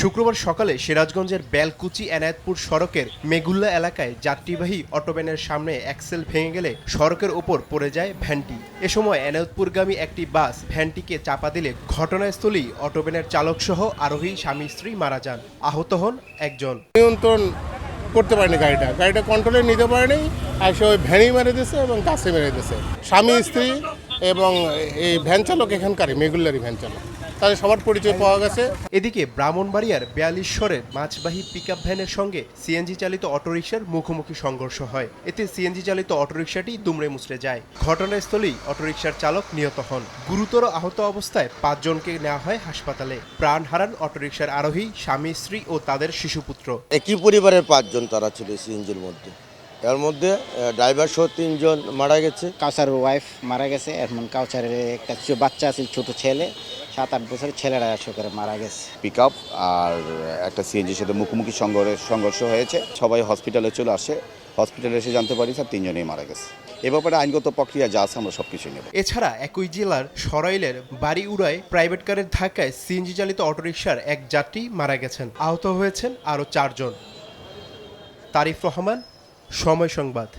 শুক্রবার সকালে সিরাজগঞ্জের বেলকুচি এনায়েতপুর সড়কের মেগুল্লা এলাকায় যাত্রীবাহী অটোভ্যানের সামনে অ্যাক্সেল ভেঙে গেলে সড়কের ওপর পড়ে যায় ভ্যানটি। এ সময় এনায়েতপুরগামী একটি বাস ভ্যানটিকে চাপা দিলে ঘটনাস্থলেই অটোভ্যানের চালকসহ আরোহী স্বামী স্ত্রী মারা যান। আহত হন একজন। নিয়ন্ত্রণ করতে পারেনি গাড়িটা কন্ট্রোলে নিতে পারেনি, আর সে ওই ভ্যানই মেরে দিয়েছে এবং গাছে মেরে দিয়েছে। স্বামী স্ত্রী এবং এই ভ্যান চালক এখানকারই মেগুল্লারি ভ্যান চালক, তাদের সবার পরিচয় পাওয়া গেছে। এদিকে ব্রাহ্মণবাড়িয়ার ৪২ মাছবাহী পিকআপ ভ্যানের সঙ্গে সিএনজি চালিত অটোরিকশার মুখোমুখি সংঘর্ষ হয়। এতে সিএনজি চালিত অটোরিকশাটি দুমড়ে মুচড়ে যায়। ঘটনাস্থলেই অটোরিকশার চালক নিহত হন। গুরুতর আহত অবস্থায় ৫ জনকে নেওয়া হয় হাসপাতালে। প্রাণ হারান অটোরিকশার আরোহী স্বামী স্ত্রী ও তাদের শিশুপুত্র। একই পরিবারের ৫ জন তারা ছিল সিএনজির মধ্যে। এর মধ্যে ড্রাইভার সহ ৩ জন মারা গেছে। কাউসারের ওয়াইফ মারা গেছে, এখন কাউসারের একটা বাচ্চা আছে, ছোট ছেলে ৭-৮ বছরের, ছেলেরা করে মারা গেছে। পিকআপ আর একটা সিএনজির সাথে মুখোমুখি সংঘর্ষ হয়েছে। সবাই হসপিটালে চলে আসে, হসপিটালে এসে জানতে পারি স্যার ৩ জনেই মারা গেছে। এ ব্যাপারে আইনগত প্রক্রিয়া যা আছে আমরা সবকিছু নেব। এছাড়া একই জেলার সরাইলের বাড়িউড়ায় প্রাইভেট কারের ধাক্কায় সিএনজি চালিত অটোরিকশার এক যাত্রী মারা গেছেন। আহত হয়েছেন আরও ৪ জন। তারিফ রহমান, সময় সংবাদ।